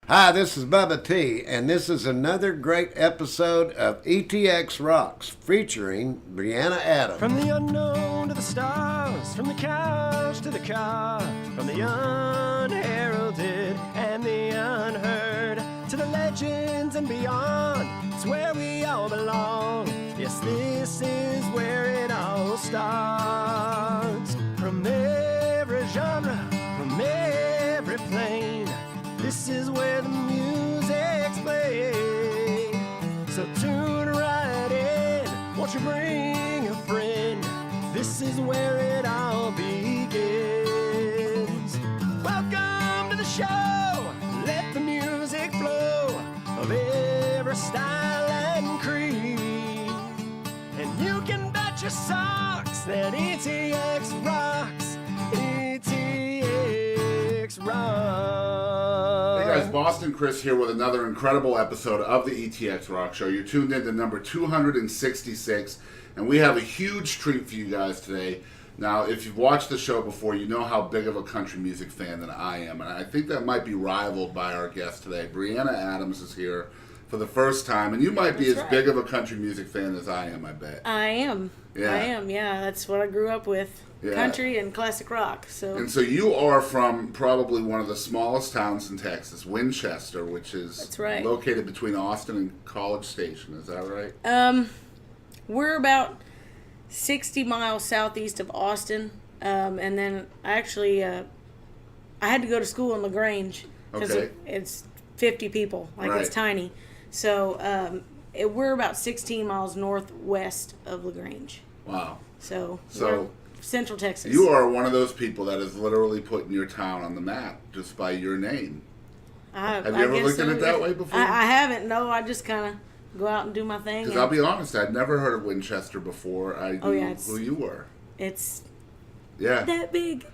Hi, this is Bubba T, and this is another great episode of ETX Rocks featuring Briana Adams. From the unknown to the stars, from the couch to the car, from the unheralded and the unheard, to the legends and beyond, it's where we all belong. Yes, this is where it all starts. From every genre, from every plane, this is where the music's played. So tune right in, won't you bring a friend? This is where it all begins. Welcome to the show, let the music flow of every style and creed. And you can bet your socks that ETX rocks, ETX rocks. Hey guys, Boston Chris here with another incredible episode of the ETX ROCKS Show. You're tuned in to number 266, and we have a huge treat for you guys today. Now, if you've watched the show before, you know how big of a country music fan that I am, and I think that might be rivaled by our guest today. Briana Adams is here for the first time, and you might be as big of a country music fan as I am, I bet. I am. Yeah. That's what I grew up with. Yeah. Country and classic rock. And so you are from probably one of the smallest towns in Texas, Winchester, which is located between Austin and College Station. Is that right? We're about 60 miles southeast of Austin, and then I had to go to school in LaGrange because it's 50 people, it's tiny. So we're about 16 miles northwest of LaGrange. Wow. So Central Texas. You are one of those people that is literally putting your town on the map just by your name. Have you ever looked at it that way before? I haven't. No, I just kind of go out and do my thing. Because I'll be honest, I'd never heard of Winchester before I knew who you were. It's that big.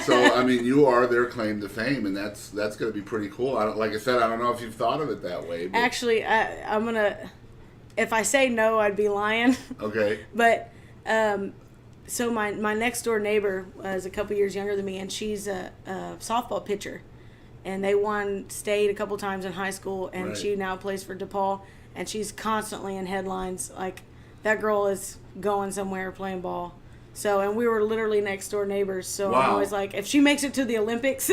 So, I mean, you are their claim to fame, and that's going to be pretty cool. Like I said, I don't know if you've thought of it that way. But... Actually, I'm going to... If I say no, I'd be lying. Okay. But... So my next door neighbor is a couple years younger than me, and she's a softball pitcher, and they won state a couple times in high school, and she now plays for DePaul, and she's constantly in headlines. Like, that girl is going somewhere playing ball. So, and we were literally next door neighbors. So I'm always like, if she makes it to the Olympics.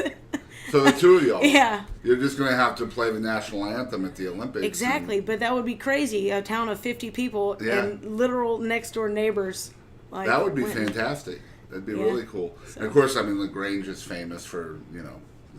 So the two of y'all. Yeah. You're just going to have to play the national anthem at the Olympics. Exactly, but that would be crazy. A town of 50 people and literal next door neighbors. That would be fantastic. That'd be really cool. So. And of course, I mean, LaGrange is famous for,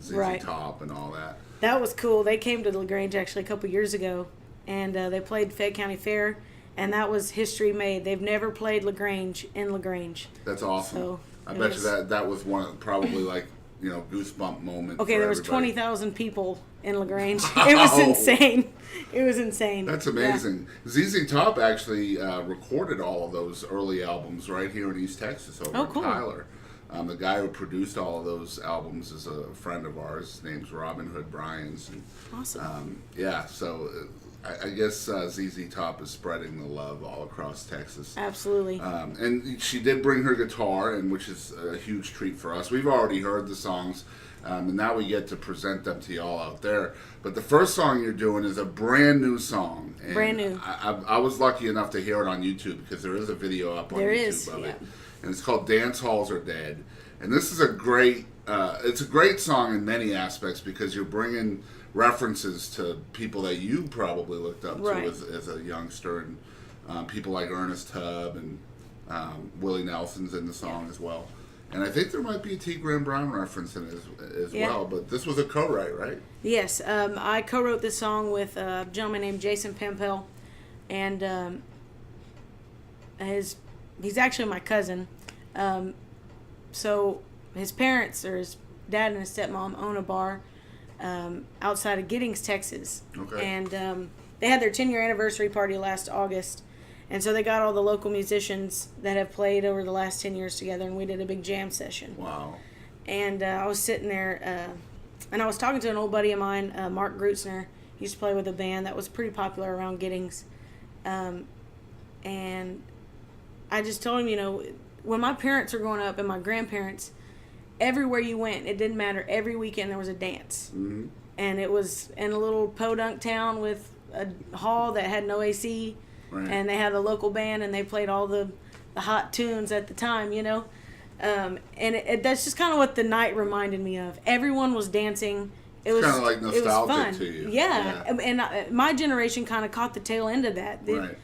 ZZ Top and all that. That was cool. They came to LaGrange actually a couple years ago, and they played Fayette County Fair, and that was history made. They've never played LaGrange in LaGrange. That's awesome. So I bet you that was one of probably goosebump moment. Okay, there was 20,000 people in LaGrange. It was insane. It was insane. That's amazing. Yeah. ZZ Top actually recorded all of those early albums right here in East Texas over in Tyler. The guy who produced all of those albums is a friend of ours. His name's Robin Hood Bryans. And, awesome. So I guess ZZ Top is spreading the love all across Texas. Absolutely. And she did bring her guitar, which is a huge treat for us. We've already heard the songs, and now we get to present them to y'all out there. But the first song you're doing is a brand new song. And brand new. I was lucky enough to hear it on YouTube because there is a video up on YouTube of it. And it's called Dance Halls Are Dead. And this is a great song in many aspects because you're bringing references to people that you probably looked up to as a youngster, and people like Ernest Tubb and Willie Nelson's in the song as well. And I think there might be a T. Graham Brown reference in it as well, but this was a co-write, right? Yes, I co-wrote this song with a gentleman named Jason Pempel, and he's actually my cousin. So his parents, or his dad and his stepmom, own a bar outside of Giddings, Texas. Okay. And they had their 10-year anniversary party last August. And so they got all the local musicians that have played over the last 10 years together, and we did a big jam session. Wow. And I was sitting there, and I was talking to an old buddy of mine, Mark Grutzner. He used to play with a band that was pretty popular around Giddings. And I just told him, when my parents were growing up and my grandparents, everywhere you went, it didn't matter. Every weekend there was a dance. Mm-hmm. and it was in a little podunk town with a hall that had no AC, Right. and they had a local band, and they played all the hot tunes at the time, you know. And that's just kind of what the night reminded me of. Everyone was dancing. It was kind of like nostalgic it was fun. to you. Yeah. And my generation kind of caught the tail end of that. They Right.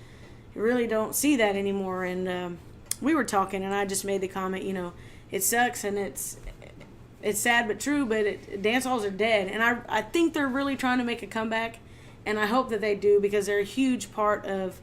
really don't see that anymore. And we were talking, and I just made the comment, you know, it sucks, and it's sad but true, but dance halls are dead. And I think they're really trying to make a comeback, and I hope that they do, because they're a huge part of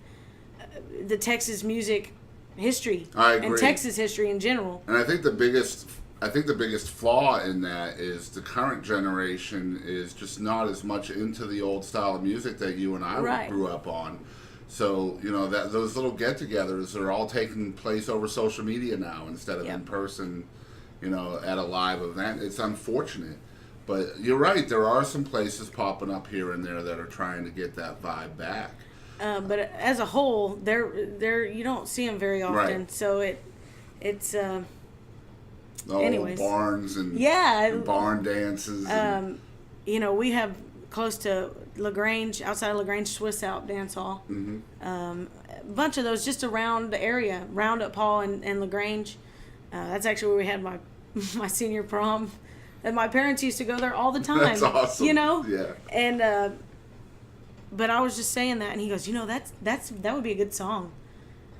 the Texas music history. I agree. And Texas history in general. And I think the biggest flaw in that is the current generation is just not as much into the old style of music that you and I Right. grew up on. So, you know, that those little get-togethers are all taking place over social media now instead of Yep. in person, you know, at a live event. It's unfortunate. But you're right, there are some places popping up here and there that are trying to get that vibe back. But as a whole, they're you don't see them very often. Right. So it's The old anyways. barns and, Yeah. and barn dances. And, you know, we have close to LaGrange, outside of LaGrange, Swiss Alp Dance Hall. A bunch of those just around the area, Roundup Hall and LaGrange. That's actually where we had my senior prom. And my parents used to go there all the time. That's awesome. You know? Yeah. And but I was just saying that, and he goes, you know, that would be a good song.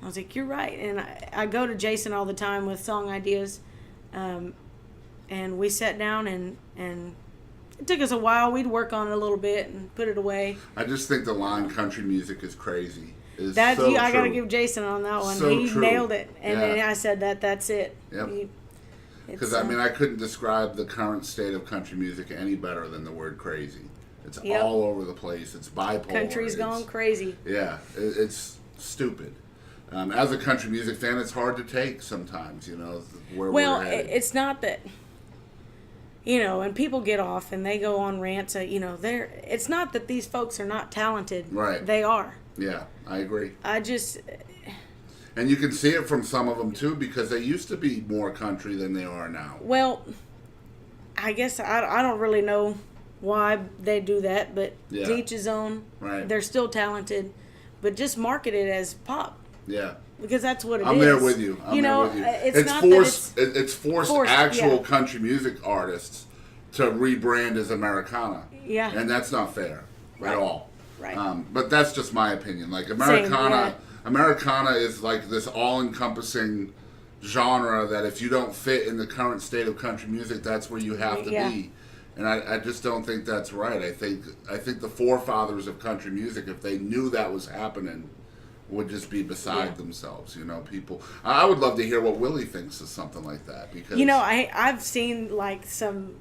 I was like, you're right. And I go to Jason all the time with song ideas. And we sat down, and it took us a while. We'd work on it a little bit and put it away. I just think the line country music is crazy. It's That so I got to true. give Jason on that one. So He true. nailed it. And Yeah. then I said that's it. Yep. It's, Because, I mean, I couldn't describe the current state of country music any better than the word crazy. It's Yep. all over the place. It's bipolar. country's gone crazy. Yeah, it's stupid. As a country music fan, it's hard to take sometimes, you know, where Well, we're headed. it's not that, you know, and people get off and they go on rants. You know, it's not that these folks are not talented. Right. They are. Yeah, I agree. I just, And you can see it from some of them, too, because they used to be more country than they are now. well, I guess I don't really know why they do that, but Yeah. to each his own. Right. They're still talented, but just market it as pop, Yeah. because that's what it is. I'm there with you. I'm you know, there with you. it's not forced. that It's forced forced, actual yeah. country music artists to rebrand as Americana. Yeah. And that's not fair Right. at all. Right. But that's just my opinion. Like Americana, yeah. Americana is like this all-encompassing genre that if you don't fit in the current state of country music, that's where you have to Yeah. be. And I just don't think that's right. I think the forefathers of country music, if they knew that was happening, would just be beside Yeah. themselves. You know, people. I would love to hear what Willie thinks of something like that, because You know, I've seen like some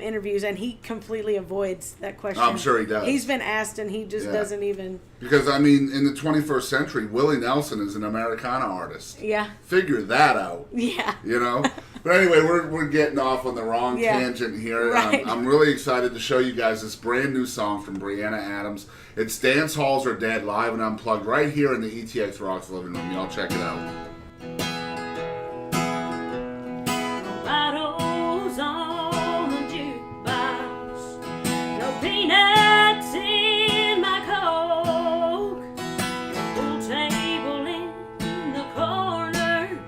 interviews, and he completely avoids that question. I'm sure he does. He's been asked, and he just Yeah. doesn't even. because I mean, in the 21st century, Willie Nelson is an Americana artist. Yeah. Figure that out. Yeah. You know. But anyway, we're getting off on the wrong Yeah. tangent here. Right. I'm really excited to show you guys this brand new song from Briana Adams. It's Dance Halls Are Dead, live and unplugged, right here in the ETX Rocks living room. Y'all check it out. Bottles on the jukebox, no peanuts in my Coke, pool table in the corner,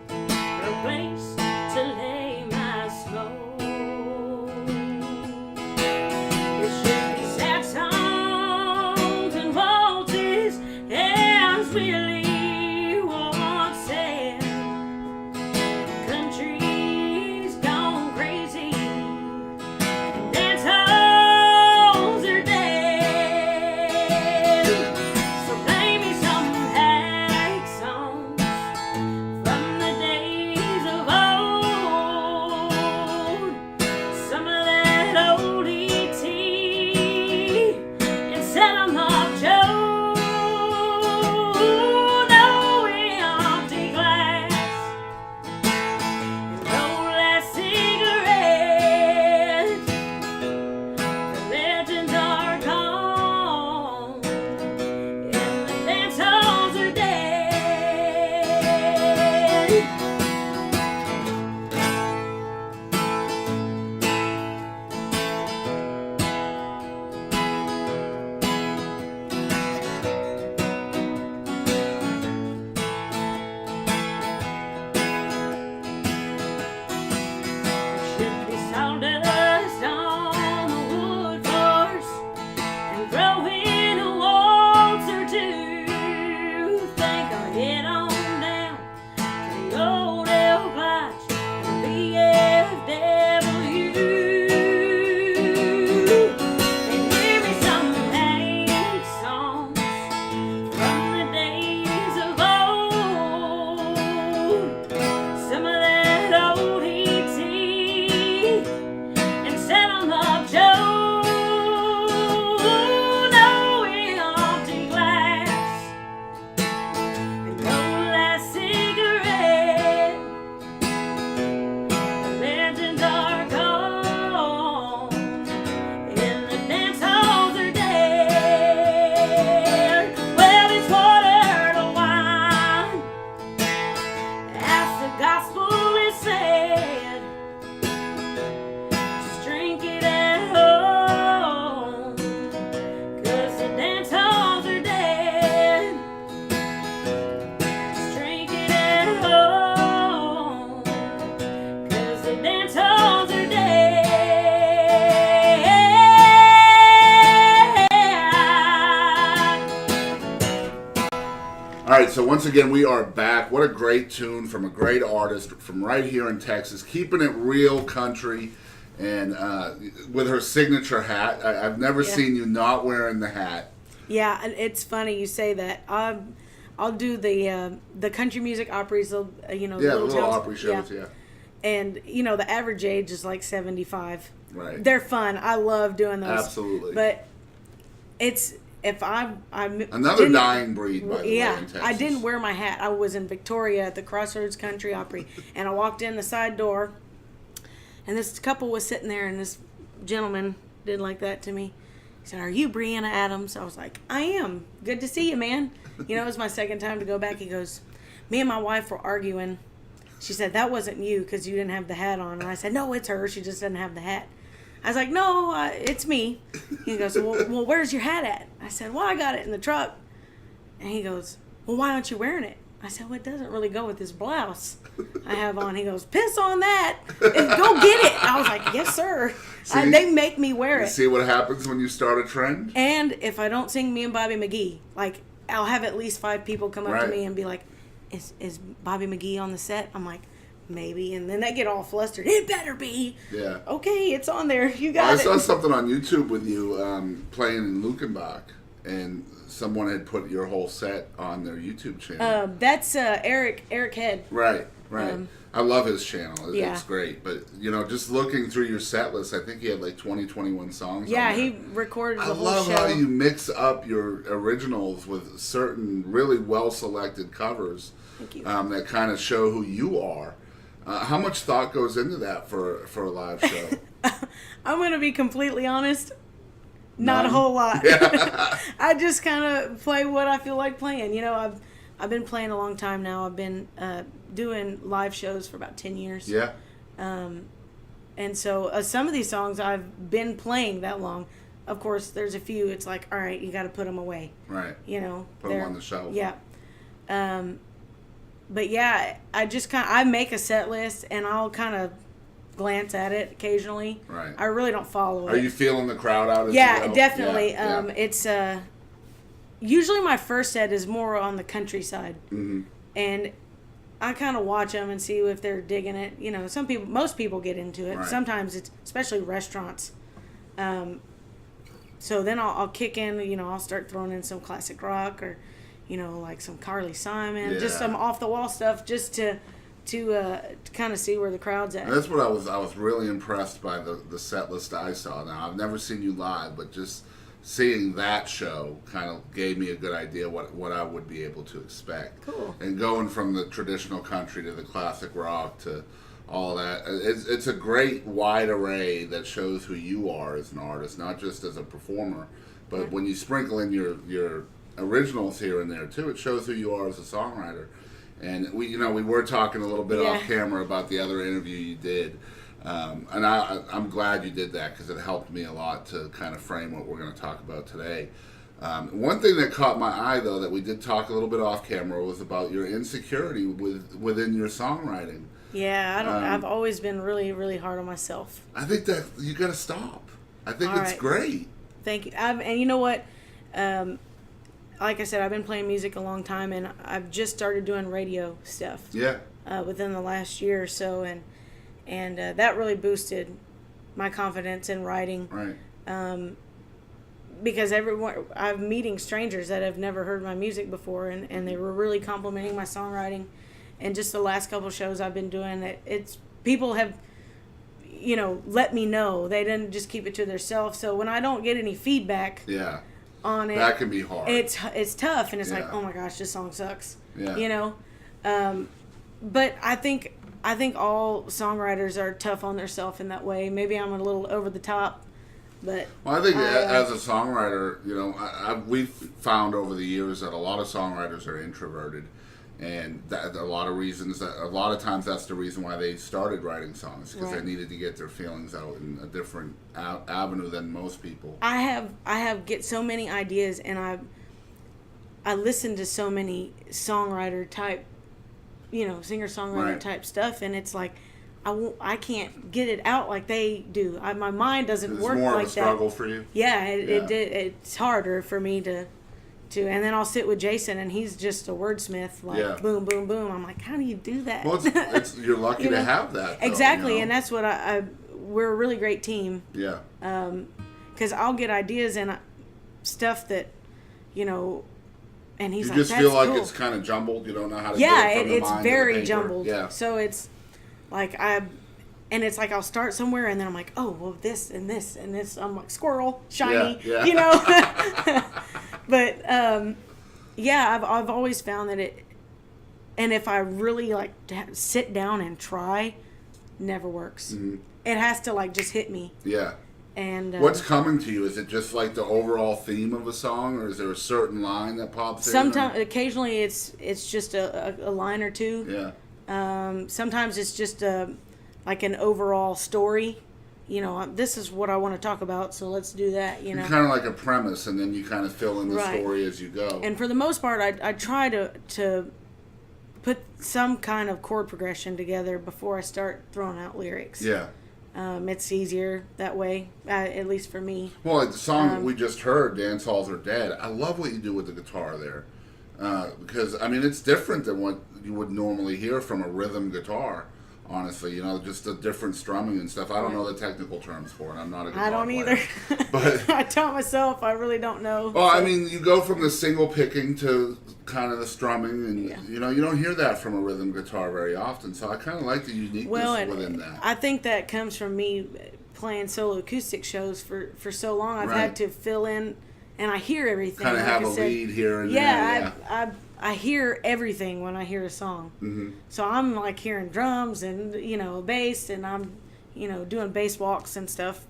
no place to lay my smoke. It should be sad songs and waltzes as Willie once right, so once again, we are back. What a great tune from a great artist from right here in Texas, keeping it real country, and with her signature hat. I've never seen you not wearing the hat. Yeah, and it's funny you say that. I'll do the country music operas, the little opera shows, And, the average age is like 75. Right. They're fun. I love doing those. Absolutely. But it's... If I'm another dying breed, by the way, in Texas. I didn't wear my hat. I was in Victoria at the Crossroads Country Opry, and I walked in the side door, and this couple was sitting there, and this gentleman did like that to me. He said, "Are you Briana Adams?" I was like, "I am. Good to see you, man." It was my second time to go back. He goes, "Me and my wife were arguing." She said, "That wasn't you because you didn't have the hat on." And I said, "No, it's her. She just doesn't have the hat." I was like, "No, it's me." He goes, well, where's your hat at? I said, "Well, I got it in the truck." And he goes, "Well, why aren't you wearing it?" I said, "Well, it doesn't really go with this blouse I have on." He goes, "Piss on that. Go get it." I was like, "Yes, sir." They make me wear it. See what happens when you start a trend? And if I don't sing Me and Bobby McGee, I'll have at least 5 people come up to me and be like, is Bobby McGee on the set? I'm like, maybe. And then they get all flustered. It better be. Yeah. Okay, it's on there. You got it. I saw something on YouTube with you playing in Luckenbach, and someone had put your whole set on their YouTube channel. That's Eric Head. Right. I love his channel. It's great. But, just looking through your set list, I think he had like 21 songs Yeah, on there. he recorded the whole show. I love how you mix up your originals with certain really well-selected covers. Thank you. That kind of show who you are. How much thought goes into that for a live show? I'm going to be completely honest. Not None? a whole lot. Yeah. I just kind of play what I feel like playing. I've been playing a long time now. I've been doing live shows for about 10 years. Yeah. And so some of these songs I've been playing that long. Of course, there's a few. It's like, all right, you got to put them away. Right. Put them on the shelf. Yeah. But yeah, I make a set list and I'll kind of glance at it occasionally. Right. I really don't follow it. Are you feeling the crowd out as well? Yeah, definitely. Yeah. It's usually my first set is more on the countryside. Mm-hmm. And I kind of watch them and see if they're digging it. Most people get into it. Right. Sometimes it's, especially restaurants. So then I'll kick in, I'll start throwing in some classic rock or, like some Carly Simon, just some off the wall stuff, just to kind of see where the crowd's at. And that's what I was really impressed by the set list I saw. Now I've never seen you live, but just seeing that show kind of gave me a good idea what I would be able to expect. Cool. And going from the traditional country to the classic rock to all that, it's a great wide array that shows who you are as an artist, not just as a performer, but when you sprinkle in your originals here and there too, it shows who you are as a songwriter. And we were talking a little bit off camera about the other interview you did, and I'm glad you did that because it helped me a lot to kind of frame what we're going to talk about today. One thing that caught my eye, though, that we did talk a little bit off camera was about your insecurity within your songwriting. Yeah, I've always been really, really hard on myself. I think that you got to stop. I think it's great. Thank you. And you know what? Like I said, I've been playing music a long time, and I've just started doing radio stuff. Yeah. Within the last year or so, and that really boosted my confidence in writing. Right. Because I'm meeting strangers that have never heard my music before, and they were really complimenting my songwriting. And just the last couple shows I've been doing, people have, let me know. They didn't just keep it to themselves. So when I don't get any feedback. Yeah. On it, that can be hard. It's tough, and it's like, oh my gosh, this song sucks. Yeah. But I think all songwriters are tough on themselves in that way. Maybe I'm a little over the top, but I think as a songwriter, we've found over the years that a lot of songwriters are introverted, and that a lot of times that's the reason why they started writing songs, because they needed to get their feelings out in a different avenue than most people. I get so many ideas, and I listen to so many songwriter type, singer-songwriter type stuff, and it's like I can't get it out like they do. My mind doesn't work like that. It's more of a struggle for you. Yeah, it's harder for me to and then I'll sit with Jason, and he's just a wordsmith, like boom, boom, boom. I'm like, how do you do that? Well, you're lucky to have that. Though, exactly, and that's what we're a really great team. Yeah. Because I'll get ideas and stuff that, and he's you like, just feel like cool. it's kind of jumbled. You don't know how to. Yeah, get it it's very jumbled. Yeah. So it's like and it's like I'll start somewhere and then I'm like, oh, well, this and this and this. I'm like, squirrel, shiny, But I've always found that and if I really like sit down and try, never works. Mm-hmm. It has to like just hit me. Yeah. And what's coming to you? Is it just like the overall theme of a song, or is there a certain line that pops in? Sometimes, occasionally, it's just a line or two. Yeah. Sometimes it's just like an overall story. This is what I want to talk about, so let's do that. Kind of like a premise, and then you kind of fill in the story as you go. And for the most part, I try to put some kind of chord progression together before I start throwing out lyrics. Yeah. It's easier that way, at least for me. Well, like the song we just heard, Dancehalls Are Dead, I love what you do with the guitar there. Because, it's different than what you would normally hear from a rhythm guitar, honestly. Just the different strumming and stuff. I don't know the technical terms for it. I'm not a guitar player. either. But I taught myself. I really don't know. Well, so. You go from the single picking to kind of the strumming, and you don't hear that from a rhythm guitar very often. So I kind of like the uniqueness within that. I think that comes from me playing solo acoustic shows for so long. I've had to fill in, and I hear everything. Kind of have a lead here and there. I hear everything when I hear a song. Mm-hmm. So I'm like hearing drums and bass, and I'm doing bass walks and stuff.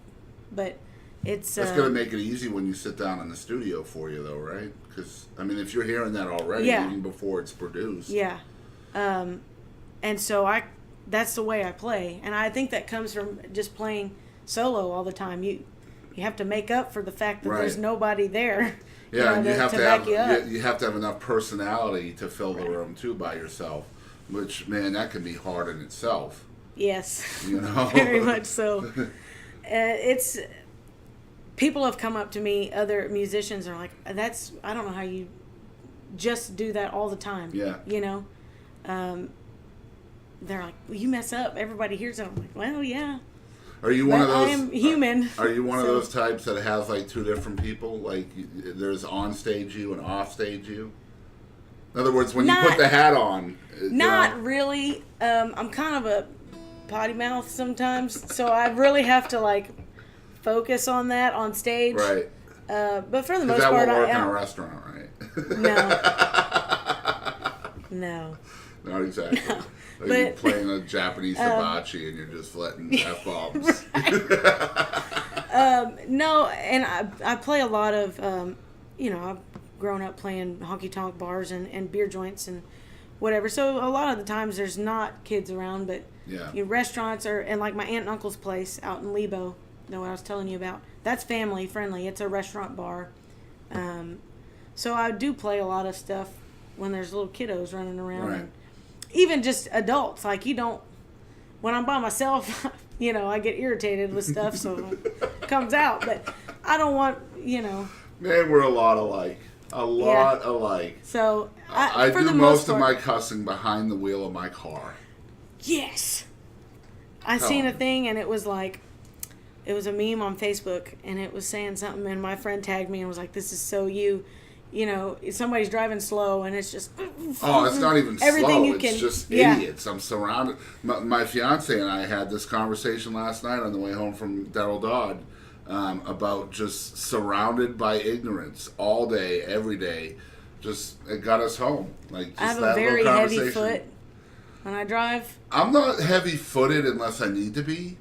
But it's that's going to make it easy when you sit down in the studio for you, though, right? Because if you're hearing that already, even before it's produced. Yeah. And so that's the way I play, and I think that comes from just playing solo all the time. You have to make up for the fact that there's nobody there. Yeah, and you have to have enough personality to fill the room too by yourself, which, man, that can be hard in itself. Yes. Very much so. It's people have come up to me, other musicians are like, I don't know how you just do that all the time. Yeah. They're like, well, you mess up, everybody hears it. I'm like, well, yeah. Are you one of those? I am human. Are you one of those types that has like two different people? Like there's on stage you and off stage you? In other words, when you put the hat on. Not really. I'm kind of a potty mouth sometimes, so I really have to like focus on that on stage. Right. But for the most part, that won't work in a restaurant, right? No. Not exactly. No. Like you're playing a Japanese hibachi and you're just letting F-bombs. No, and I play a lot of, I've grown up playing honky tonk bars and beer joints and whatever. So a lot of the times there's not kids around, but restaurants and like my aunt and uncle's place out in Lebo, what I was telling you about. That's family friendly. It's a restaurant bar. So I do play a lot of stuff when there's little kiddos running around. Right. And even just adults, like when I'm by myself, I get irritated with stuff, so it comes out. But I don't want, Man, we're a lot alike. Alike. So I do most of my cussing behind the wheel of my car. Yes. I seen a thing, and it was like, it was a meme on Facebook, and it was saying something, and my friend tagged me and was like, this is so you. Somebody's driving slow, and it's just... Oh, it's not even slow. It's just idiots. I'm surrounded. My fiance and I had this conversation last night on the way home from Darryl Dodd about just surrounded by ignorance all day, every day. It got us home. Like, just I have that a very little heavy foot when I drive. I'm not heavy-footed unless I need to be.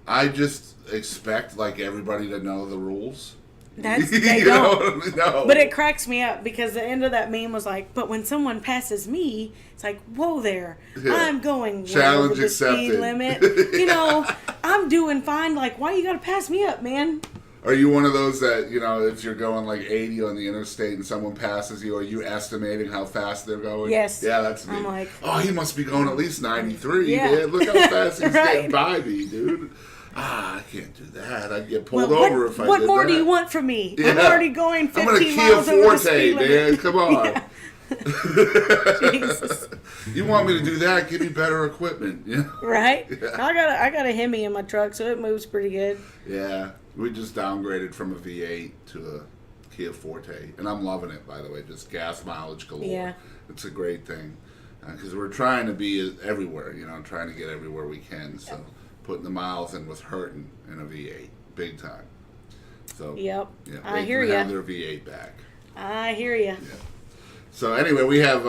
I just expect, like, everybody to know the rules. They don't. No. But it cracks me up because the end of that meme was like, but when someone passes me, it's like, whoa there, I'm going challenge over the accepted. Speed limit. I'm doing fine. Like, why you got to pass me up, man? Are you one of those that, if you're going like 80 on the interstate and someone passes you, are you estimating how fast they're going? Yes. Yeah, that's me. I'm like, he must be going at least 93. Yeah. Man. Look how fast he's getting by me, dude. I can't do that. I'd get pulled over if I did that. What more do you want from me? Yeah. I'm already going 15 I'm gonna miles Kia over the Forte, speed limit. man. Come on. Yeah. Jesus. You want me to do that? Give me better equipment. Yeah. Right? Yeah. I got a Hemi in my truck, so it moves pretty good. Yeah. We just downgraded from a V8 to a Kia Forte. And I'm loving it, by the way. Just gas mileage galore. Yeah. It's a great thing. Because we're trying to be everywhere, trying to get everywhere we can. So putting the miles in was hurting in a V8. Big time. So, Yep. Yeah, I they hear can ya. have their V8 back. I hear you. Yeah. So anyway, we have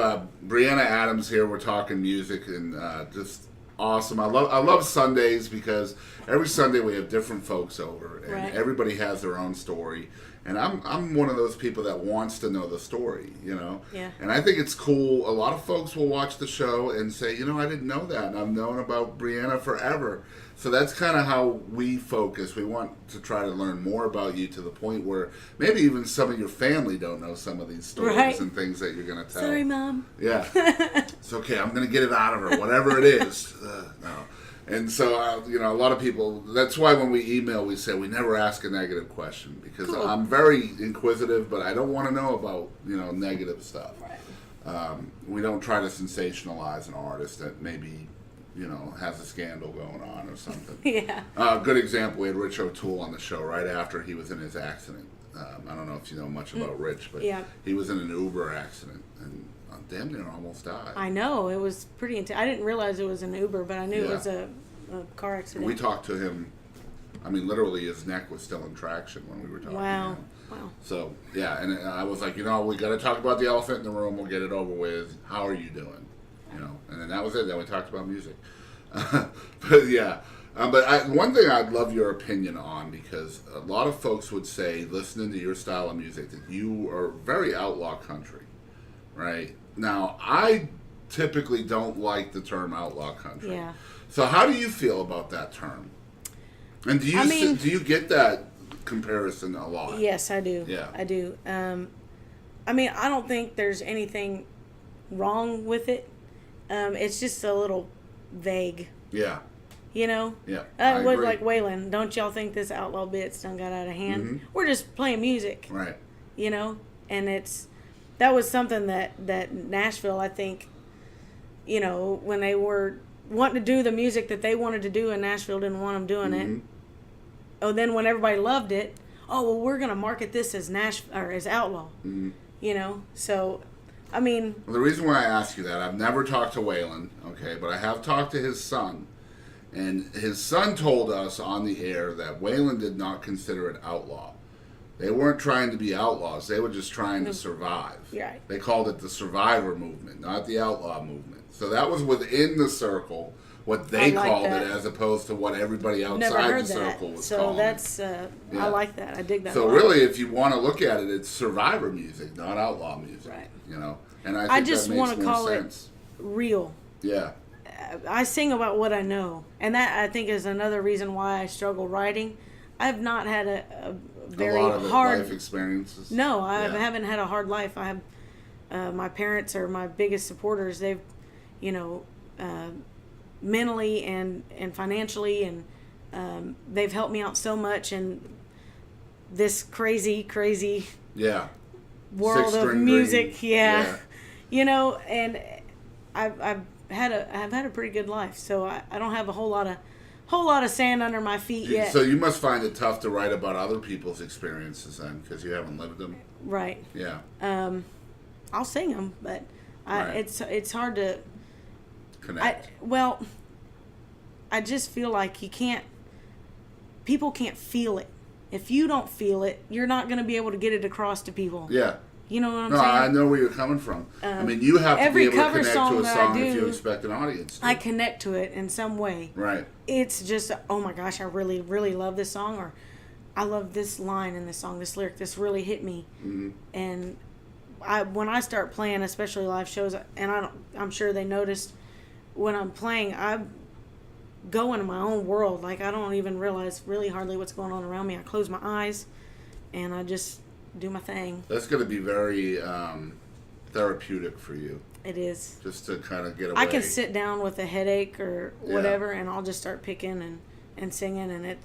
Briana Adams here. We're talking music and just awesome. I love Sundays because every Sunday we have different folks over, and Right. everybody has their own story. And I'm one of those people that wants to know the story, Yeah. And I think it's cool. A lot of folks will watch the show and say, I didn't know that, and I've known about Briana forever. So that's kind of how we focus. We want to try to learn more about you to the point where maybe even some of your family don't know some of these stories Right. and things that you're going to tell. Sorry, Mom. Yeah. It's okay. I'm going to get it out of her, whatever it is. No. And so, a lot of people, that's why when we email, we say we never ask a negative question because Cool. I'm very inquisitive, but I don't want to know about, negative stuff. Right. We don't try to sensationalize an artist that maybe, has a scandal going on or something. Yeah. Good example, we had Rich O'Toole on the show right after he was in his accident. I don't know if you know much about Rich, but Yeah. he was in an Uber accident and damn near almost died. I know. It was pretty intense. I didn't realize it was an Uber, but I knew it Yeah. was a car accident. We talked to him. I mean, literally, his neck was still in traction when we were talking Wow. to him. Wow. So, yeah, and I was like, we got to talk about the elephant in the room. We'll get it over with. How are you doing? And then that was it. Then we talked about music. But, yeah. One thing I'd love your opinion on, because a lot of folks would say, listening to your style of music, that you are very outlaw country, right? Now, I typically don't like the term outlaw country. Yeah. So how do you feel about that term? And do you get that comparison a lot? Yes, I do. Yeah. I do. I don't think there's anything wrong with it. It's just a little vague. Yeah. Yeah. I agree. Like Waylon, don't y'all think this outlaw bit's done got out of hand? Mhm. We're just playing music. Right. And that was something that Nashville, I think, when they were wanting to do the music that they wanted to do, and Nashville didn't want them doing Mhm. it. Oh, then when everybody loved it, we're gonna market this as as outlaw. Mhm. So, Well, the reason why I ask you that, I've never talked to Waylon, okay, but I have talked to his son. And his son told us on the air that Waylon did not consider it outlaw. They weren't trying to be outlaws. They were just trying to survive. Right. They called it the survivor movement, not the outlaw movement. So that was within the circle, what they I like called that. it, as opposed to what everybody never outside heard the that. circle was So calling that's it. I like that. I dig that. So a lot. really, if you want to look at it, it's survivor music, not outlaw music. Right. And I think I just that want makes to more call sense. it real. Yeah. I sing about what I know, and that I think is another reason why I struggle writing. I've not had a very a lot of hard life experiences. No, I Yeah. haven't had a hard life. I have my parents are my biggest supporters. They've, mentally and financially, and they've helped me out so much in this crazy Yeah. world of Six-string music. green. Yeah. And I've had a pretty good life, so I don't have a whole lot of sand under my feet yet. So you must find it tough to write about other people's experiences then, because you haven't lived them. Right. Yeah. I'll sing them, but Right. it's hard to Connect. I just feel like people can't feel it. If you don't feel it, you're not going to be able to get it across to people. Yeah. You know what I'm No, saying? I know where you're coming from. You have to be every able to cover connect song to a that I song if you do, expect an audience to. I connect to it in some way. Right. It's just, oh my gosh, I really, really love this song, or I love this line in this song, this lyric, this really hit me. Mm-hmm. And when I start playing, especially live shows, and I'm sure they noticed when I'm playing, I go into my own world. Like, I don't even realize really hardly what's going on around me. I close my eyes and I just do my thing. That's going to be very therapeutic for you. It is. Just to kind of get away. I can sit down with a headache or whatever, and I'll just start picking and and singing, and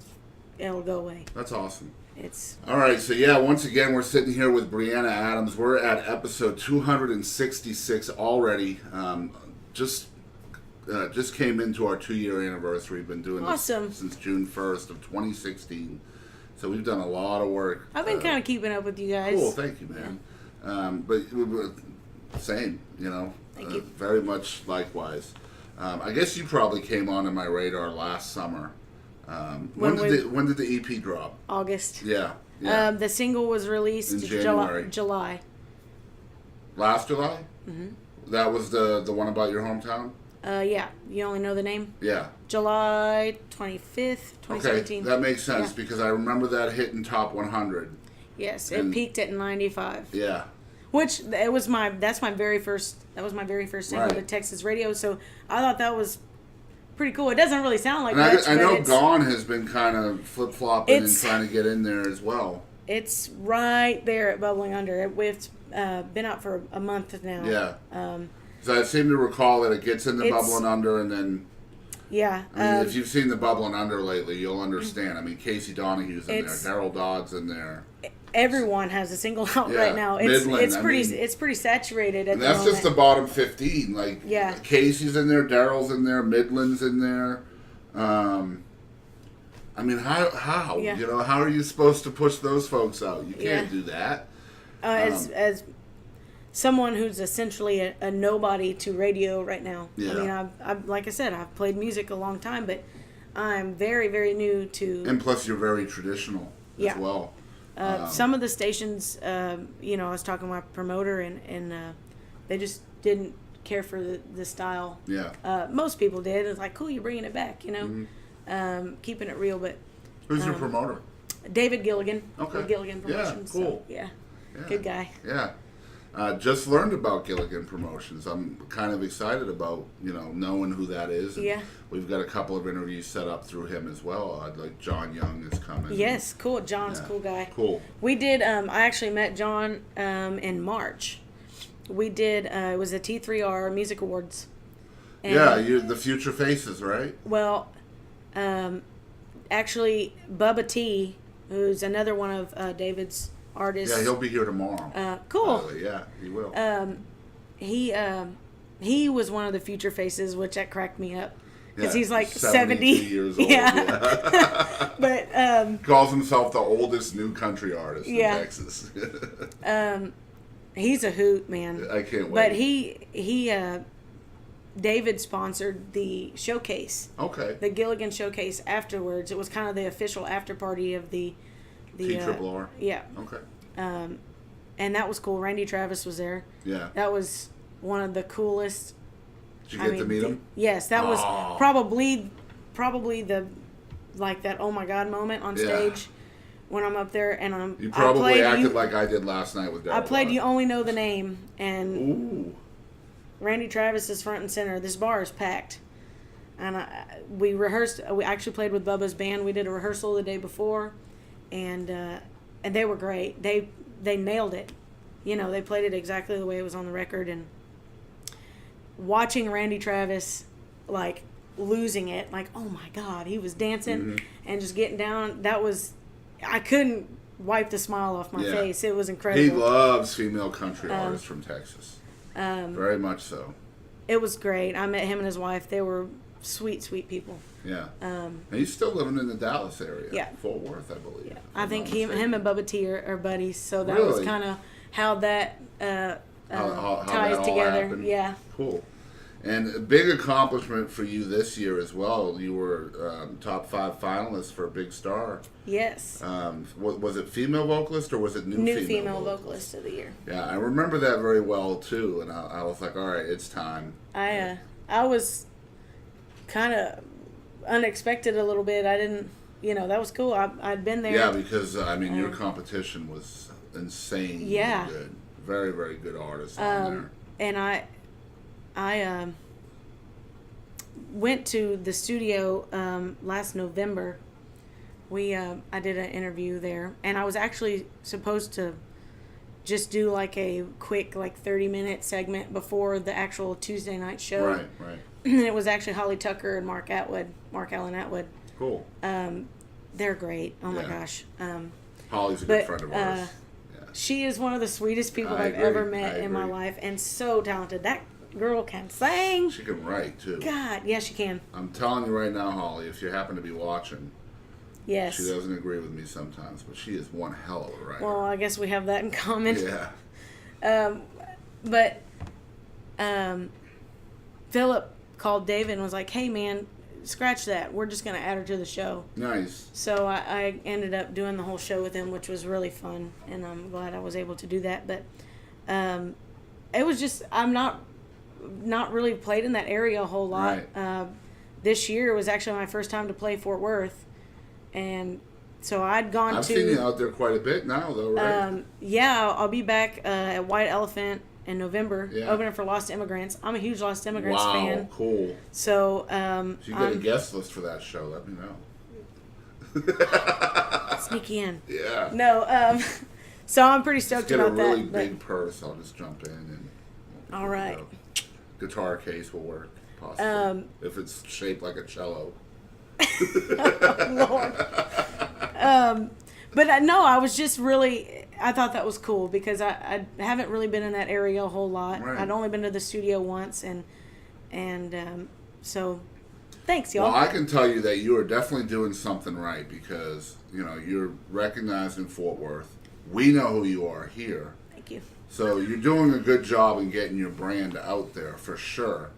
it'll go away. That's awesome. It's all right. So yeah, once again, we're sitting here with Briana Adams. We're at episode 266 already. Just came into our 2-year anniversary. We've been doing this since June 1st of 2016. So we've done a lot of work. I've been kind of keeping up with you guys. Cool, thank you, man. Yeah. But same, Thank you. Very much likewise. I guess you probably came onto my radar last summer. When did the EP drop? August. Yeah. The single was released in January. July. Last July? Mm-hmm. That was the one about your hometown? Yeah. You only know the name? Yeah. July 25th, 2017. Okay, that makes sense because I remember that hitting top 100. Yes, it peaked at 95. Yeah. Which was my very first single to Texas radio, so I thought that was pretty cool. It doesn't really sound like much. I know Gone has been kind of flip-flopping and trying to get in there as well. It's right there at Bubbling Under. It's been out for a month now. Yeah. So I seem to recall that it gets into Bubbling Under and then... Yeah. If you've seen the Bubbling Under lately, you'll understand. I mean, Casey Donahue's in there. Daryl Dodd's in there. Everyone has a single out right now. It's pretty saturated at the moment. That's just the bottom 15. Like, Casey's in there, Daryl's in there, Midland's in there. I mean, how? Yeah. How are you supposed to push those folks out? You can't do that. As someone who's essentially a nobody to radio right now. Yeah. I mean, I've like I said, I've played music a long time, but I'm very, very new to... And plus, you're very traditional as well. Some of the stations, I was talking to my promoter, and they just didn't care for the style. Yeah. Most people did. It's like, cool, you're bringing it back, keeping it real. But who's your promoter? David Gilligan. Okay. Gilligan Promotions. Yeah, cool. So, yeah, good guy. Yeah. Just learned about Gilligan Promotions. I'm kind of excited about, knowing who that is. And we've got a couple of interviews set up through him as well. Like John Young is coming. Yes, cool. John's a cool guy. Cool. We did, I actually met John in March. We did, it was the T3R Music Awards. And, you're the Future Faces, right? Well, actually, Bubba T, who's another one of David's artists. Yeah, he'll be here tomorrow. Cool. Yeah, he will. He was one of the Future Faces, which that cracked me up because he's like 70 years old. Yeah. But calls himself the oldest new country artist in Texas. He's a hoot, man. I can't wait. But he David sponsored the showcase. Okay. The Gilligan showcase afterwards. It was kind of the official after party of the T-Triple-R. Yeah. Okay. And that was cool. Randy Travis was there. Yeah. That was one of the coolest. Did you get to meet him? Yes, that was probably the that oh my god moment on stage when I'm up there and You probably acted like I did last night with Daryl. I played You Only Know the Name, and ooh. Randy Travis is front and center. This bar is packed. And we rehearsed. We actually played with Bubba's band. We did a rehearsal the day before, and they were great. They nailed it. They played it exactly the way it was on the record. And watching Randy Travis losing it, oh my god, he was dancing and just getting down. I couldn't wipe the smile off my face. It was incredible. He loves female country artists from Texas. Very much so. It was great. I met him and his wife. They were sweet, sweet people. Yeah. And he's still living in the Dallas area. Yeah. Fort Worth, I believe. Yeah. I think him and Bubba T are buddies. So that was kind of how that how ties that together. Happened. Yeah. Cool. And a big accomplishment for you this year as well. You were top 5 finalists for a Big Star. Yes. Was it female vocalist or was it new female vocalist of the year? Yeah, I remember that very well too. And I was like, all right, it's time. I was kind of unexpected a little bit. I didn't, that was cool. I'd been there. Yeah, because your competition was insane. Yeah. Good. Very, very good artists on there. And I went to the studio last November. I did an interview there, and I was actually supposed to just do a quick 30-minute segment before the actual Tuesday night show. Right. It was actually Holly Tucker and Mark Allen Atwood. Cool. They're great. Oh my Yeah. gosh. Holly's a good friend of ours. She is one of the sweetest people I I've agree. ever met I in my agree. life, and so talented. That girl can sing. She can write too. God, yeah, she can. I'm telling you right now, Holly, if you happen to be watching, Yes. she doesn't agree with me sometimes, but she is one hell of a writer. Well, I guess we have that in common. Yeah. But Philip called David and was like, "Hey, man, scratch that. We're just going to add her to the show." Nice. So I ended up doing the whole show with him, which was really fun, and I'm glad I was able to do that. But it was just, I'm not really played in that area a whole lot. Right. This year was actually my first time to play Fort Worth, and so I'd gone I've seen you out there quite a bit now, though, right? Yeah, I'll be back at White Elephant in November, Yeah. opening for Lost Immigrants. I'm a huge Lost Immigrants fan. Wow, cool. So, If you get a guest list for that show, let me know. sneak in. Yeah. No, so I'm pretty stoked Get a about really that. big purse. I'll just jump in and. All right. Guitar case will work, possibly. If it's shaped like a cello. Lord. But no, I was just really, I thought that was cool because I haven't really been in that area a whole lot. Right. I'd only been to the studio once, and so thanks, y'all. Well, I can tell you that you are definitely doing something right because, you're recognized in Fort Worth. We know who you are here. Thank you. So you're doing a good job in getting your brand out there for sure.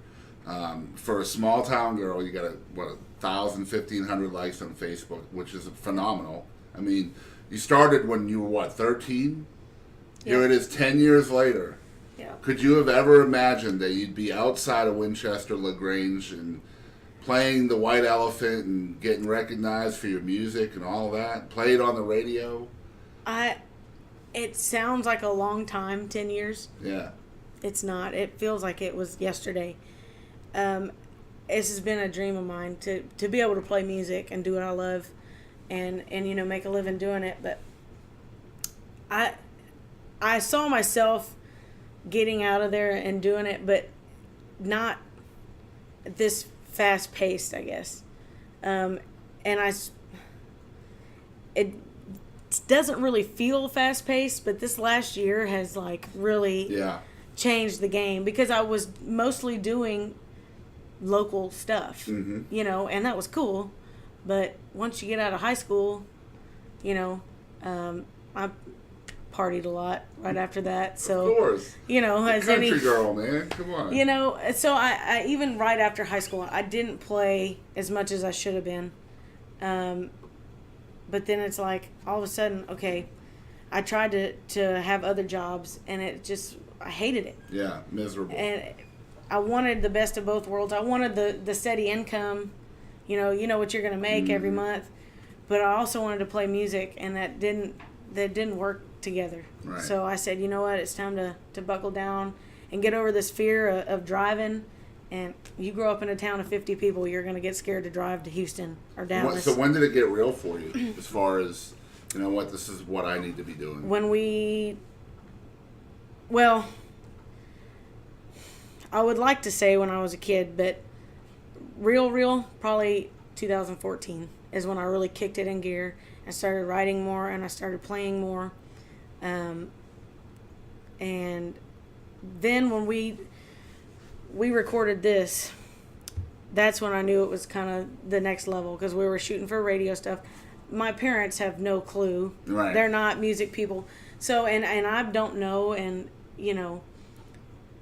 For a small town girl, you got 1,000, 1,500 likes on Facebook, which is phenomenal. I mean, you started when you were 13? Yeah. Here it is 10 years later. Yeah. Could you have ever imagined that you'd be outside of Winchester, LaGrange, and playing the White Elephant and getting recognized for your music and all that? Played on the radio? It sounds like a long time, 10 years. Yeah. It's not. It feels like it was yesterday. This has been a dream of mine to be able to play music and do what I love and make a living doing it. But I saw myself getting out of there and doing it, but not this fast paced, I guess. It doesn't really feel fast paced, but this last year has really changed the game because I was mostly doing local stuff, and that was cool. But once you get out of high school, I partied a lot right after that. So, of course. As country any girl, man, come on. So I even right after high school, I didn't play as much as I should have been. But then it's like all of a sudden, okay, I tried to have other jobs, and I hated it. Yeah, miserable. And I wanted the best of both worlds. I wanted the steady income, you know what you're going to make every month, but I also wanted to play music, and that didn't work together. Right. So I said, you know what, it's time to buckle down and get over this fear of driving. And you grow up in a town of 50 people, you're going to get scared to drive to Houston or Dallas. So when did it get real for you as far as, this is what I need to be doing? Well, I would like to say when I was a kid, but real, probably 2014 is when I really kicked it in gear and started writing more and I started playing more. And then when we recorded this, that's when I knew it was kind of the next level because we were shooting for radio stuff. My parents have no clue. Right. They're not music people. So, and I don't know, and,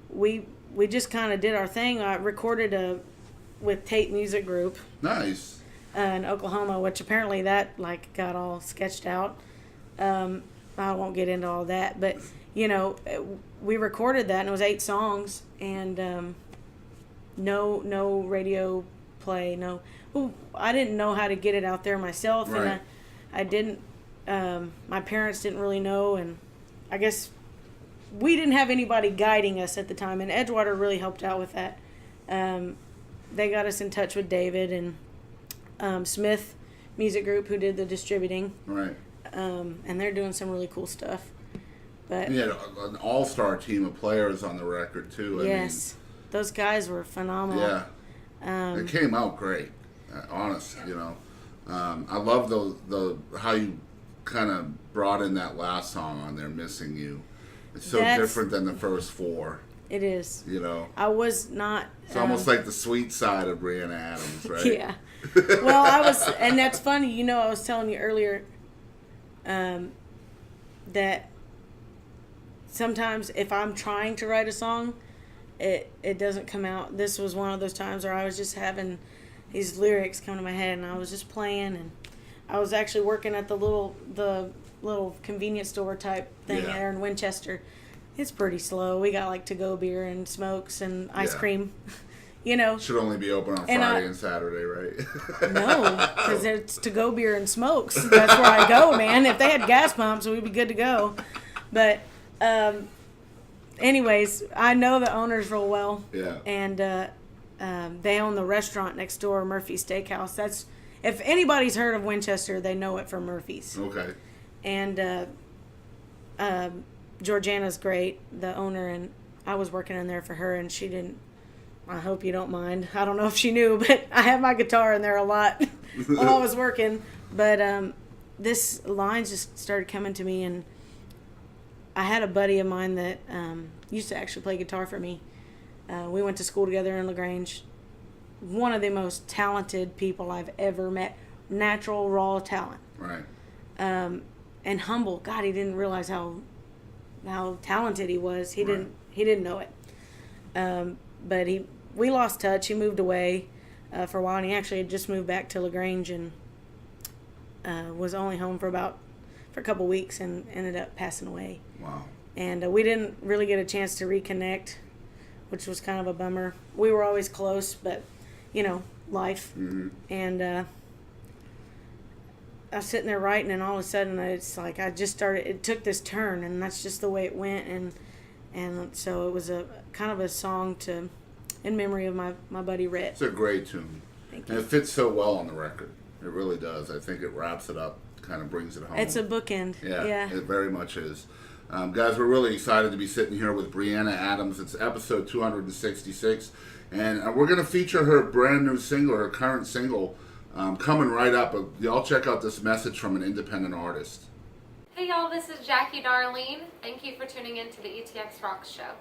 we just kind of did our thing. I recorded with Tate Music Group. Nice. In Oklahoma, which apparently that, got all sketched out. I won't get into all that, but, we recorded that, and it was 8 songs, and no radio play, no. Well, I didn't know how to get it out there myself, right. And I didn't. My parents didn't really know, and I guess we didn't have anybody guiding us at the time, and Edgewater really helped out with that. They got us in touch with David and Smith Music Group, who did the distributing. Right. And they're doing some really cool stuff. But you had an all-star team of players on the record too. Yes, those guys were phenomenal. Yeah, it came out great. Honest, I love the how you kind of brought in that last song on there, Missing You. It's so different than the first four. It is. You know? I was not... It's almost like the sweet side of Briana Adams, right? Yeah. Well, I was... And that's funny. You know, I was telling you earlier that sometimes if I'm trying to write a song, it doesn't come out. This was one of those times where I was just having these lyrics come to my head, and I was just playing, and I was actually working at the little convenience store type thing there in Winchester. It's pretty slow. We got like to-go beer and smokes and ice cream. You know. Should only be open on Friday and Saturday, right? No, because it's to-go beer and smokes. That's where I go, man. If they had gas pumps, we'd be good to go. But anyways, I know the owners real well. Yeah. And they own the restaurant next door, Murphy's Steakhouse. That's, if anybody's heard of Winchester, they know it from Murphy's. Okay. And Georgiana's great, the owner, and I was working in there for her, and she didn't. I hope you don't mind. I don't know if she knew, but I had my guitar in there a lot while I was working. But this line just started coming to me, and I had a buddy of mine that used to actually play guitar for me. We went to school together in LaGrange. One of the most talented people I've ever met. Natural, raw talent. Right. And humble. God, he didn't realize how talented he was. He didn't know it. But we lost touch. He moved away for a while, and he actually had just moved back to LaGrange and was only home for a couple weeks and ended up passing away. Wow. And we didn't really get a chance to reconnect, which was kind of a bummer. We were always close, but, you know, life. Mm-hmm. And I was sitting there writing, and all of a sudden it's like it took this turn, and that's just the way it went. And so it was a kind of a song in memory of my buddy Rhett. It's a great tune. Thank you. And it fits so well on the record. It really does. I think it wraps it up, kind of brings it home. It's a bookend. Yeah. It very much is. Guys, we're really excited to be sitting here with Briana Adams. It's episode 266, and we're going to feature her brand new single, her current single, coming right up. Y'all check out this message from an independent artist. Hey y'all, this is Jackie Darlene. Thank you for tuning in to the ETX ROCKS Show.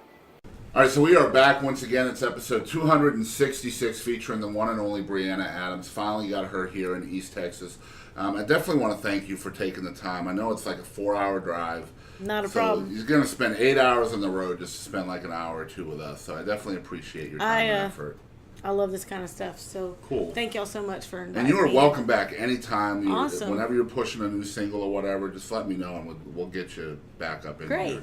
All right, so we are back once again. It's episode 266 featuring the one and only Briana Adams. Finally got her here in East Texas. I definitely want to thank you for taking the time. I know it's like a 4-hour drive. Not a problem. He's going to spend 8 hours on the road just to spend like an hour or two with us. So I definitely appreciate your time and effort. I love this kind of stuff. So cool. Thank y'all so much for inviting me. And you are me. welcome back anytime. Awesome. Whenever you're pushing a new single or whatever, just let me know and we'll get you back up in here.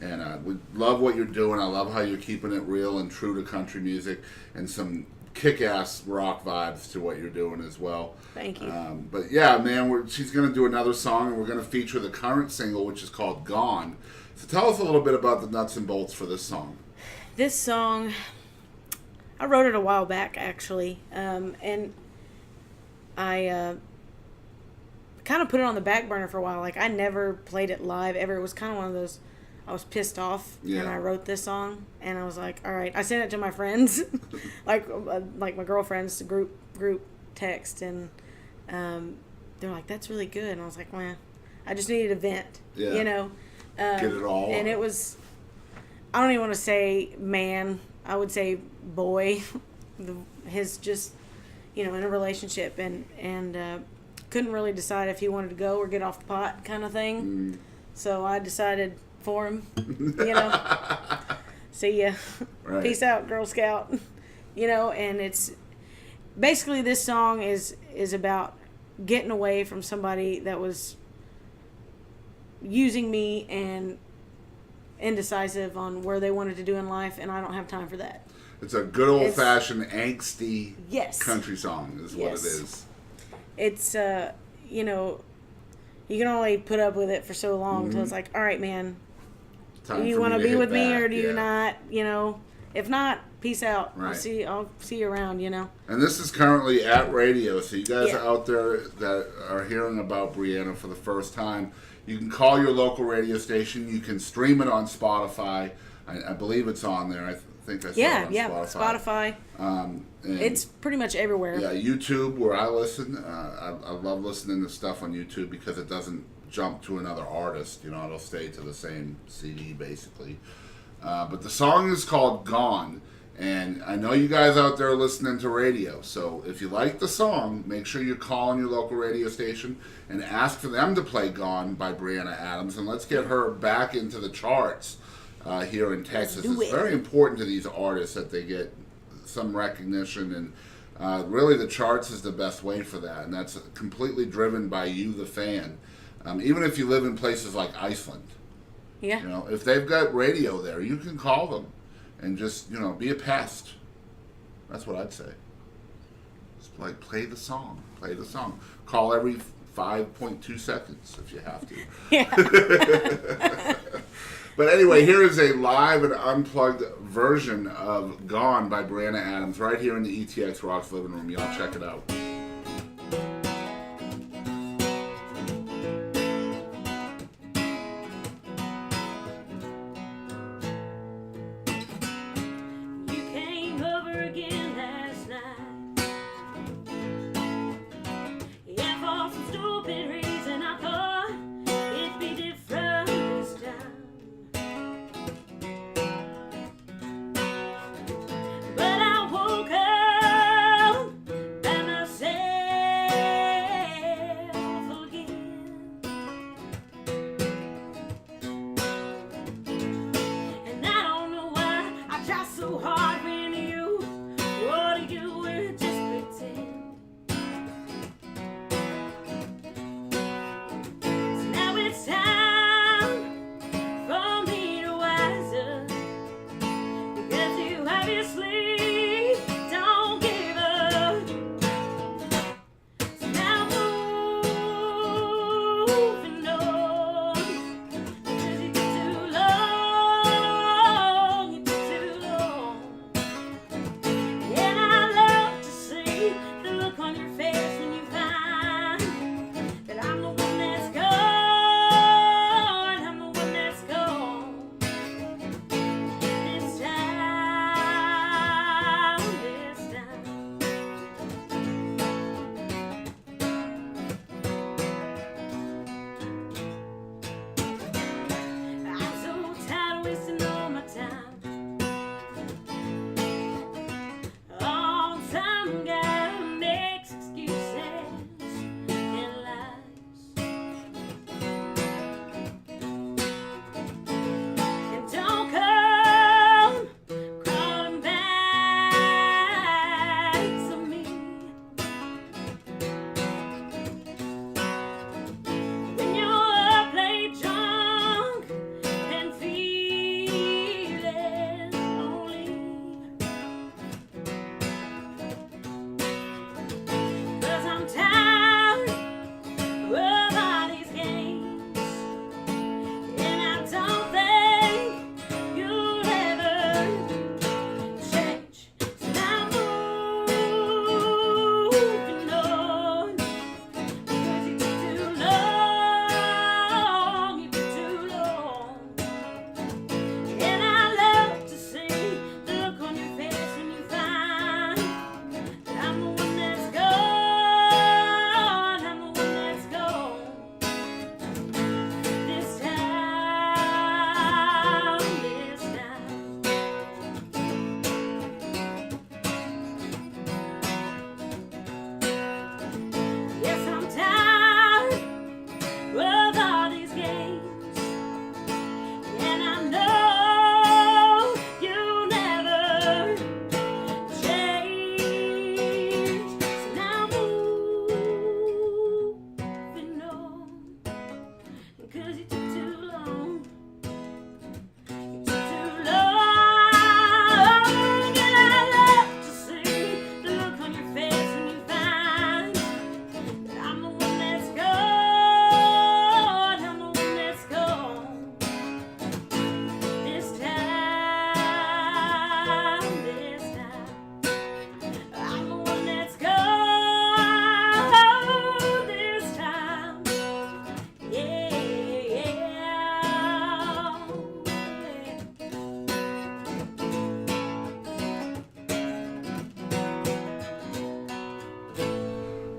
And we love what you're doing. I love how you're keeping it real and true to country music and some kick-ass rock vibes to what you're doing as well. Thank you. But yeah, man, she's going to do another song, and we're going to feature the current single, which is called Gone. So tell us a little bit about the nuts and bolts for this song. This song, I wrote it a while back, actually. And I kind of put it on the back burner for a while. Like, I never played it live ever. It was kind of one of those, I was pissed off, and I wrote this song, and I was like, all right. I sent it to my friends, like my girlfriend's group text, and they're like, that's really good. And I was like, well, I just needed a vent, you know. Get it all. And it was, I don't even want to say man, I would say boy, his just, you know, in a relationship, and couldn't really decide if he wanted to go or get off the pot kind of thing. So I decided for him, you know. See ya. Right. Peace out, Girl Scout. You know, and it's basically, this song is about getting away from somebody that was using me and indecisive on where they wanted to do in life, and I don't have time for that. It's a good old-fashioned angsty country song is what it is. It's, you know, you can only put up with it for so long until it's like, all right, man, do you want to be with me or do you not? You know, if not, peace out. Right. I'll see you around, you know. And this is currently at radio, so you guys are out there that are hearing about Briana for the first time. You can call your local radio station. You can stream it on Spotify. I believe it's on there. I think I saw Yeah, it on Spotify. It's pretty much everywhere. Yeah, YouTube, where I listen. I love listening to stuff on YouTube because it doesn't jump to another artist. You know, it'll stay to the same CD, basically. But the song is called Gone. And I know you guys out there are listening to radio, so if you like the song, make sure you call on your local radio station and ask for them to play Gone by Briana Adams, and let's get her back into the charts here in Texas. It's very important to these artists that they get some recognition, and really the charts is the best way for that, and that's completely driven by you, the fan. Even if you live in places like Iceland, Yeah. you know, if they've got radio there, you can call them. And just, you know, be a pest. That's what I'd say. Just like, play the song. Play the song. Call every 5.2 seconds if you have to. Yeah. But anyway, here is a live and unplugged version of Gone by Briana Adams right here in the ETX Rocks living room. Y'all check it out. But I woke up by myself.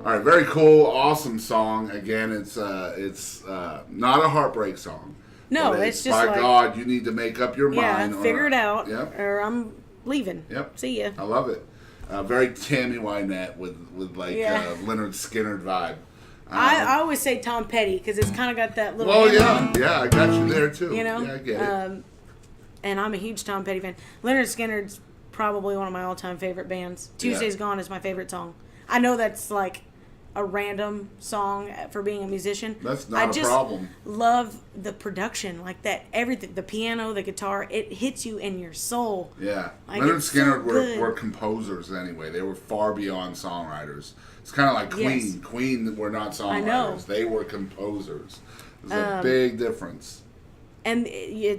All right, very cool, awesome song. Again, it's not a heartbreak song. No, but it's just by like, God, you need to make up your mind. Figure it out, Yep. or I'm leaving. Yep. See ya. I love it. Very Tammy Wynette with like Leonard Skynyrd vibe. I always say Tom Petty because it's kind of got that little. Oh yeah, I got you there too. You know, yeah, I get it. And I'm a huge Tom Petty fan. Leonard Skynyrd's probably one of my all-time favorite bands. Tuesday's Gone is my favorite song. I know that's like a random song for being a musician. That's not a problem. Love the production, like that, everything, the piano, the guitar, it hits you in your soul. Yeah. Like, Leonard it's Skynyrd so were composers anyway. They were far beyond songwriters. It's kind of like Queen. Yes. Queen were not songwriters. I know. They were composers. There's a big difference. And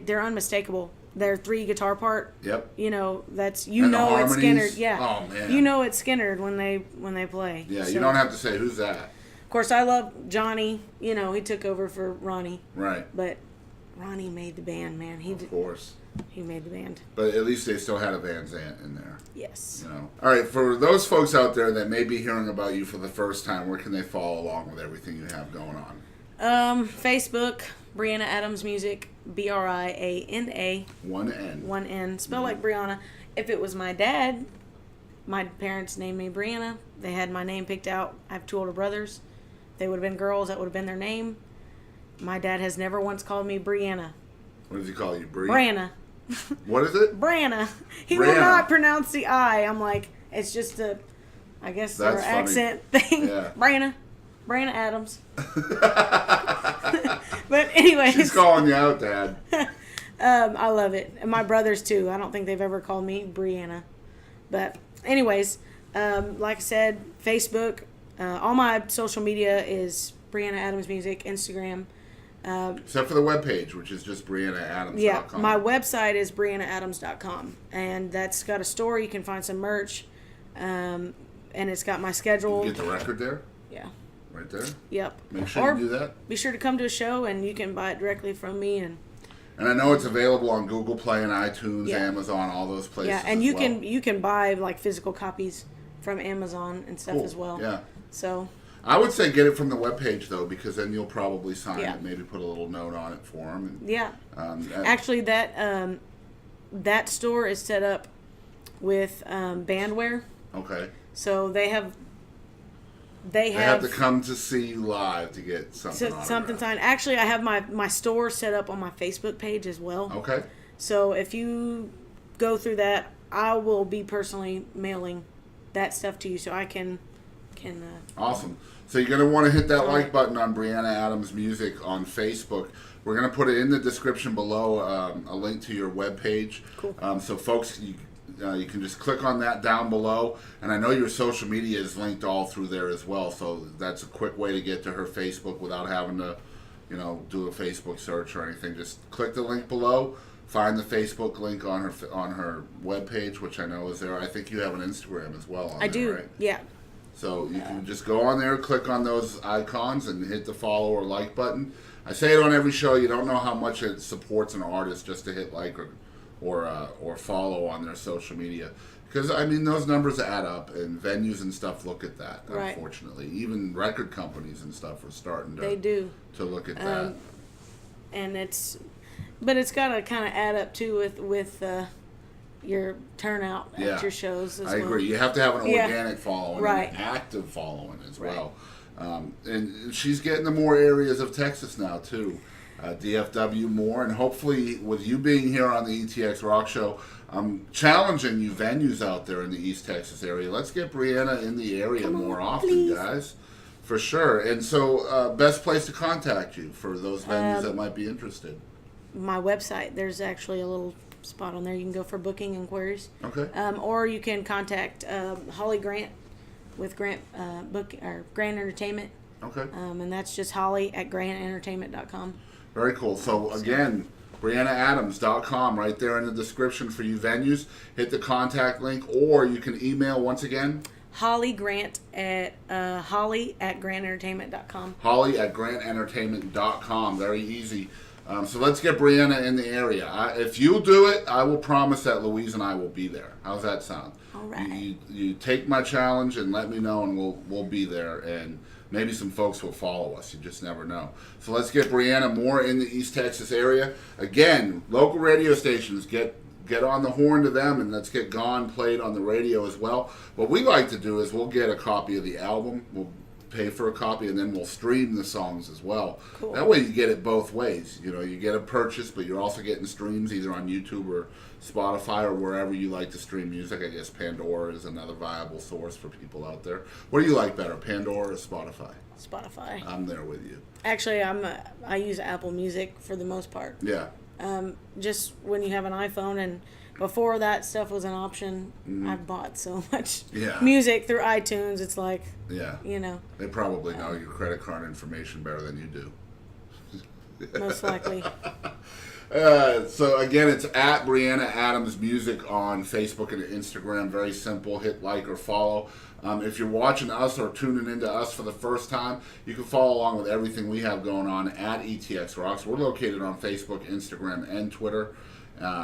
they're unmistakable. Their 3 guitar part. Yep. You know, that's And it's the Skynyrd. harmonies. Yeah. Oh man. You know it's Skynyrd when they play. Yeah, So, you don't have to say who's that. Of course, I love Johnny. You know, he took over for Ronnie. Right. But Ronnie made the band, man. Of course. He made the band. But at least they still had a Van Zant in there. Yes. You know. All right, for those folks out there that may be hearing about you for the first time, where can they follow along with everything you have going on? Facebook, Briana Adams Music, Briana. 1 N. 1 N. Spell like Brianna. If it was my dad, my parents named me Brianna. They had my name picked out. I have 2 older brothers. They would have been girls. That would have been their name. My dad has never once called me Brianna. What does he call you? Brianna. What is it? Brianna. He Brianna. will not pronounce the I. I'm like, it's just I guess That's our funny. accent thing. Yeah. Brianna Adams. But anyways. She's calling you out, Dad. I love it. And my brothers too. I don't think they've ever called me Brianna. But anyways, like I said, Facebook, all my social media is Briana Adams Music, Instagram. Except for the webpage, which is just BrianaAdams.com. Yeah, my website is brianaadams.com. And that's got a store. You can find some merch. And it's got my schedule. You get the record there? Yeah. Right there? Yep. Make sure you do that. Be sure to come to a show and you can buy it directly from me. And I know it's available on Google Play and iTunes, Yeah. Amazon, all those places. yeah, and as well. you can buy like physical copies from Amazon and stuff Cool. as well. Yeah. So I would say get it from the webpage, though, because then you'll probably sign Yeah. it, maybe put a little note on it for them. And, yeah. that- Actually, that store is set up with bandware, okay. so they have to come to see you live to get something something signed. Actually, I have my store set up on my Facebook page as well. Okay. So if you go through that, I will be personally mailing that stuff to you, so I can. Awesome. So you're going to want to hit that like button on Briana Adams Music on Facebook. We're going to put it in the description below, a link to your webpage. Cool. So folks, you can just click on that down below. And I know your social media is linked all through there as well. So that's a quick way to get to her Facebook without having to, do a Facebook search or anything. Just click the link below. Find the Facebook link on her webpage, which I know is there. I think you have an Instagram as well. I do. Right? Yeah. So you can just go on there, click on those icons, and hit the follow or like button. I say it on every show. You don't know how much it supports an artist just to hit like or follow on their social media, because I mean those numbers add up, and venues and stuff look at that. Right. Unfortunately, even record companies and stuff are starting to to look at that. And it's got to kind of add up too with your turnout at your shows as well. I agree. You have to have an organic following, right. and an active following as Right. well. And she's getting to more areas of Texas now too. DFW more, and hopefully with you being here on the ETX ROCKS Show, I'm challenging you venues out there in the East Texas area. Let's get Briana in the area more often, please. guys. For sure. And so, best place to contact you for those venues that might be interested. My website, there's actually a little spot on there you can go for booking inquiries. Okay. Or you can contact Holly Grant with Grant Grant Entertainment. Okay. And that's just Holly at grantentertainment.com. Very cool. So again, BrianaAdams.com right there in the description for you venues. Hit the contact link, or you can email once again. Holly Grant at Holly at grantentertainment.com. Holly at grantentertainment.com. Very easy. So let's get Briana in the area. If you do it, I will promise that Louise and I will be there. How's that sound? All right. You take my challenge and let me know, and we'll be there. And maybe some folks will follow us. You just never know. So let's get Briana more in the East Texas area. Again, local radio stations, get on the horn to them, and let's get Gone played on the radio as well. What we like to do is we'll get a copy of the album. We'll pay for a copy, and then we'll stream the songs as well. Cool. That way you get it both ways. You know, you get a purchase, but you're also getting streams either on YouTube or Spotify or wherever you like to stream music. I guess Pandora is another viable source for people out there. What do you like better, Pandora or Spotify? Spotify. I'm there with you. Actually, I use Apple Music for the most part. Yeah. Just when you have an iPhone, and before that stuff was an option, I've bought so much music through iTunes. It's like, you know. They probably know your credit card information better than you do. Most likely. So again, it's at Briana Adams Music on Facebook and Instagram. Very simple. Hit like or follow. If you're watching us or tuning into us for the first time, you can follow along with everything we have going on at ETX Rocks. We're located on Facebook, Instagram, and Twitter.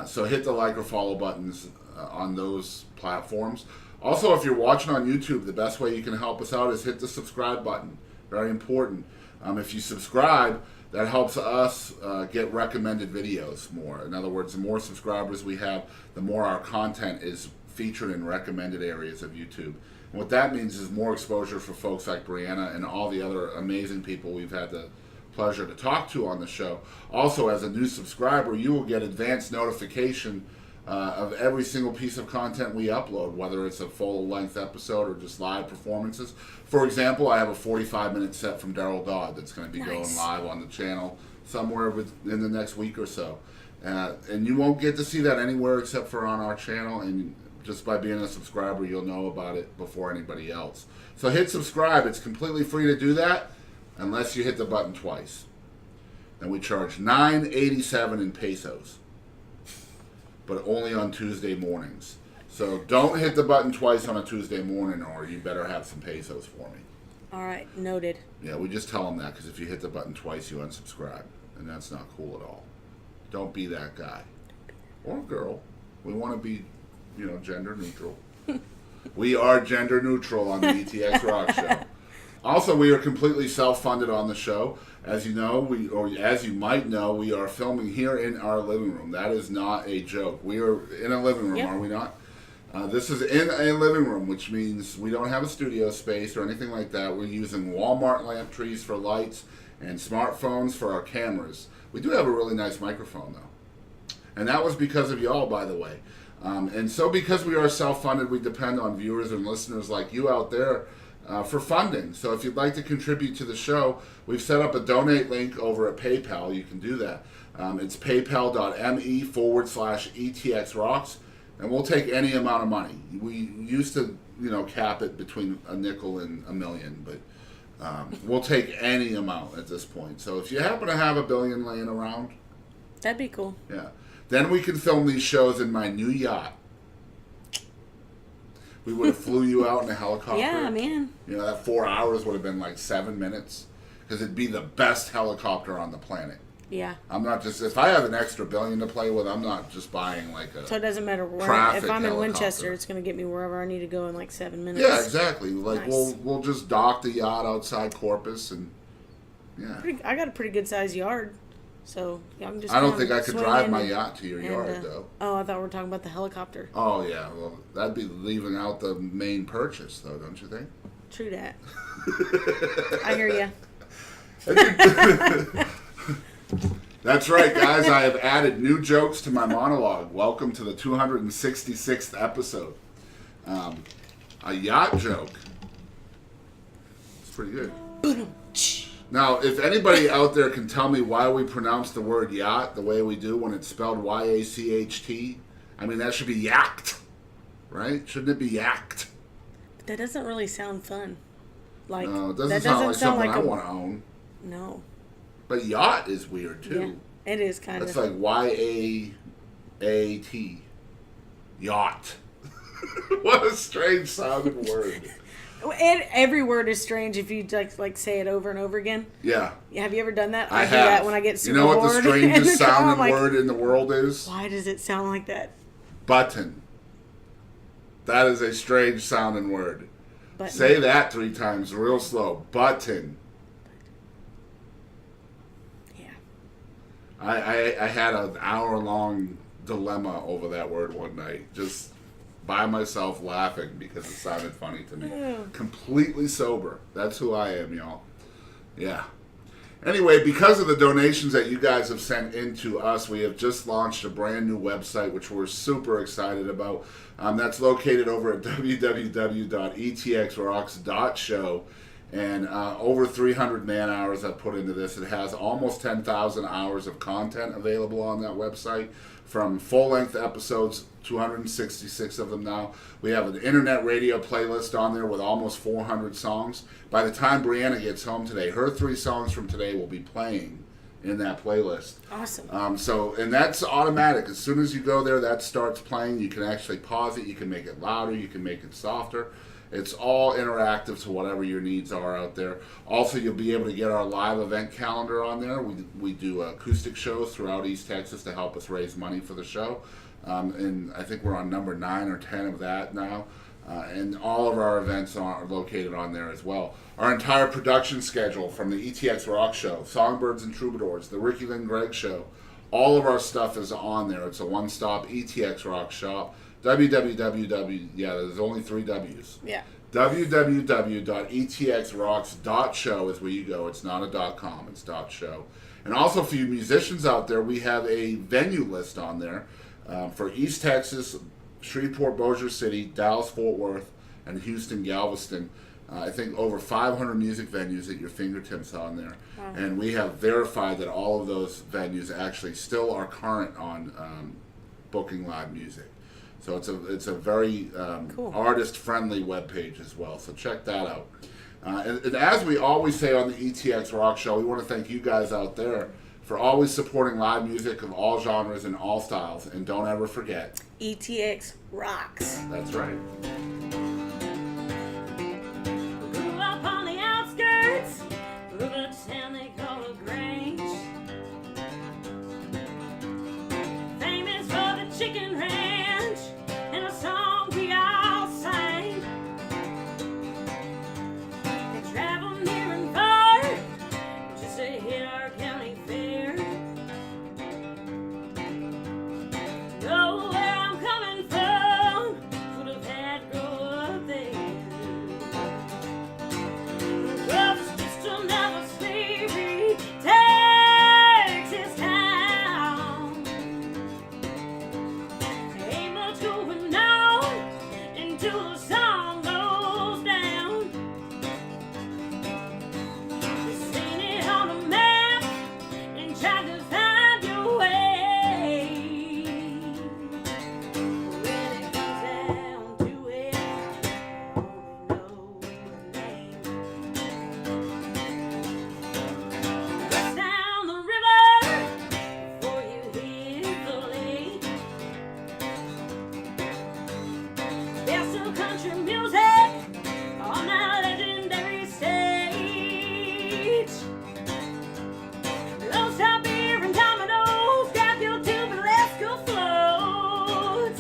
So hit the like or follow buttons on those platforms. Also, if you're watching on YouTube, the best way you can help us out is hit the subscribe button. Very important. If you subscribe, that helps us get recommended videos more. In other words, the more subscribers we have, the more our content is featured in recommended areas of YouTube. And what that means is more exposure for folks like Briana and all the other amazing people we've had the pleasure to talk to on the show. Also, as a new subscriber, you will get advanced notification of every single piece of content we upload, whether it's a full-length episode or just live performances. For example, I have a 45-minute set from Daryl Dodd that's going to be going live on the channel somewhere in the next week or so. And you won't get to see that anywhere except for on our channel, and just by being a subscriber, you'll know about it before anybody else. So hit subscribe. It's completely free to do that, unless you hit the button twice. And we charge $9.87 in pesos, but only on Tuesday mornings. So don't hit the button twice on a Tuesday morning, or you better have some pesos for me. All right, noted. Yeah, we just tell them that, because if you hit the button twice, you unsubscribe, and that's not cool at all. Don't be that guy or girl. We want to be, gender neutral. We are gender neutral on the ETX ROCKS Show. Also, we are completely self-funded on the show. As you know, as you might know, we are filming here in our living room. That is not a joke. We are in a living room, are we not? This is in a living room, which means we don't have a studio space or anything like that. We're using Walmart lamp trees for lights and smartphones for our cameras. We do have a really nice microphone, though. And that was because of y'all, by the way. And so because we are self-funded, we depend on viewers and listeners like you out there for funding. So if you'd like to contribute to the show, we've set up a donate link over at PayPal. You can do that. It's paypal.me/ETX Rocks, and we'll take any amount of money. We used to, cap it between a nickel and $1 million, but we'll take any amount at this point. So if you happen to have $1 billion laying around, that'd be cool. Yeah. Then we can film these shows in my new yacht. We would have flew you out in a helicopter. Yeah, man. That 4 hours would have been like 7 minutes, because it'd be the best helicopter on the planet. Yeah. I'm not just, if I have an extra $1 billion to play with, I'm not just buying like a So it doesn't matter where. If I'm in Winchester, it's going to get me wherever I need to go in like 7 minutes. Yeah, exactly. Like nice. we'll just dock the yacht outside Corpus, and I got a pretty good sized yard. So I'm just. I don't think I could drive my yacht to your yard, though. Oh, I thought we were talking about the helicopter. Oh yeah, well that'd be leaving out the main purchase, though, don't you think? True that. I hear you. That's right, guys. I have added new jokes to my monologue. Welcome to the 266th episode. A yacht joke. It's pretty good. Now, if anybody out there can tell me why we pronounce the word yacht the way we do when it's spelled Y-A-C-H-T, I mean, that should be yacked, right? Shouldn't it be yacked? But that doesn't really sound fun. Like, no, it doesn't sound like something I want to own. No. But yacht is weird, too. Yeah, it is kind of. It's like Y-A-A-T. Yacht. What a strange sounding word. And every word is strange if you like say it over and over again. Yeah. Have you ever done that? I do have. that when I get super You know what the bored strangest sounding like, word in the world is? Why does it sound like that? Button. That is a strange sounding word. Button. Say that 3 times real slow. Button. Yeah. I had an hour-long dilemma over that word one night. Just by myself laughing because it sounded funny to me. Completely sober. That's who I am, y'all. Yeah. Anyway, because of the donations that you guys have sent in to us, we have just launched a brand new website, which we're super excited about. That's located over at www.etxrocks.show. And over 300 man-hours I've put into this. It has almost 10,000 hours of content available on that website, from full-length episodes, 266 of them now. We have an internet radio playlist on there with almost 400 songs. By the time Briana gets home today, her 3 songs from today will be playing in that playlist. Awesome. And that's automatic. As soon as you go there, that starts playing. You can actually pause it. You can make it louder. You can make it softer. It's all interactive to whatever your needs are out there. Also, you'll be able to get our live event calendar on there. We do acoustic shows throughout East Texas to help us raise money for the show. And I think we're on number 9 or 10 of that now. And all of our events are located on there as well. Our entire production schedule, from the ETX ROCKS Show, Songbirds and Troubadours, the Ricky Lynn Gregg Show, all of our stuff is on there. It's a one-stop ETX ROCKS shop. there's only 3 W's. Yeah. www.etxrocks.show is where you go. It's not a .com, it's .show. And also for you musicians out there, we have a venue list on there for East Texas, Shreveport, Bossier City, Dallas, Fort Worth, and Houston, Galveston. I think over 500 music venues at your fingertips on there. Wow. And we have verified that all of those venues actually still are current on booking live music. So it's a very cool, artist-friendly webpage as well. So check that out. And as we always say on the ETX ROCKS Show, we want to thank you guys out there for always supporting live music of all genres and all styles. And don't ever forget, ETX rocks. That's right. Grew up on the outskirts of a town they call a Grange. Famous for the chicken ranch and a song we all sang. They travel near and far just to hit our county fair. Know where I'm coming from, would have had to grow up there. Well, it's just another sleepy Texas town. Ain't much going on until the song goes down. You've seen it on the map and tried to find your way. When it comes down to it, only know your name. West down the river before you hit the lake. There's some country music on that legendary stage. Low style beer and dominoes, grab your tube and let's go float.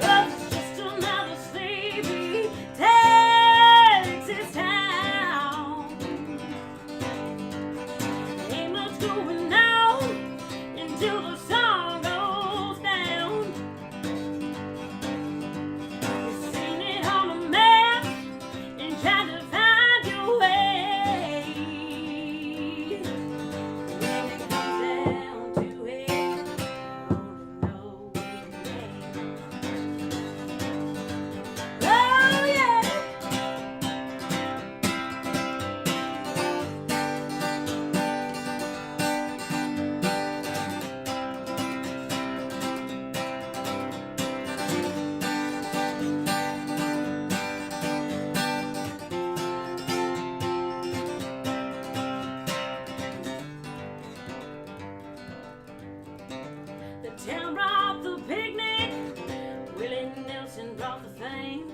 Cause it's just another sleepy Texas town. Ain't much going on until the song goes down. You've seen it on the map and tried to find your way. When it comes down to it, only know your name. Oh yeah. The town brought the picnic, Willie Nelson brought the fame.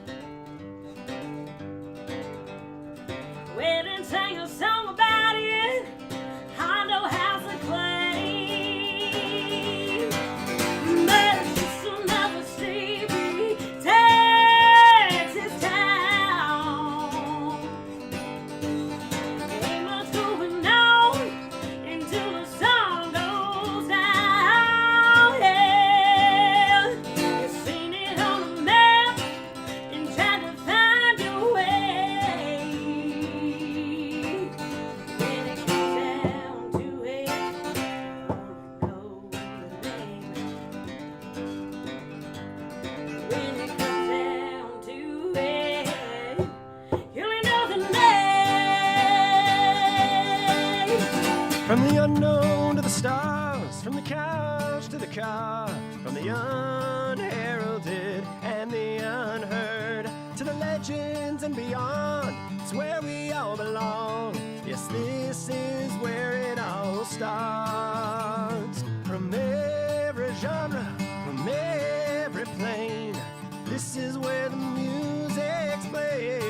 car, from the unheralded and the unheard, to the legends and beyond. It's where we all belong. Yes, this is where it all starts. From every genre, from every plane, this is where the music's played.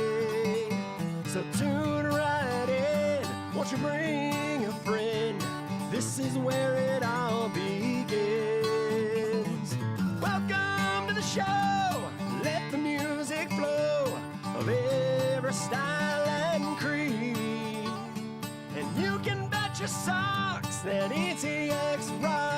So tune right in, won't you bring a friend? This is where it all begins. Welcome to the show, let the music flow, of every style and creed. And you can bet your socks that ETX rocks.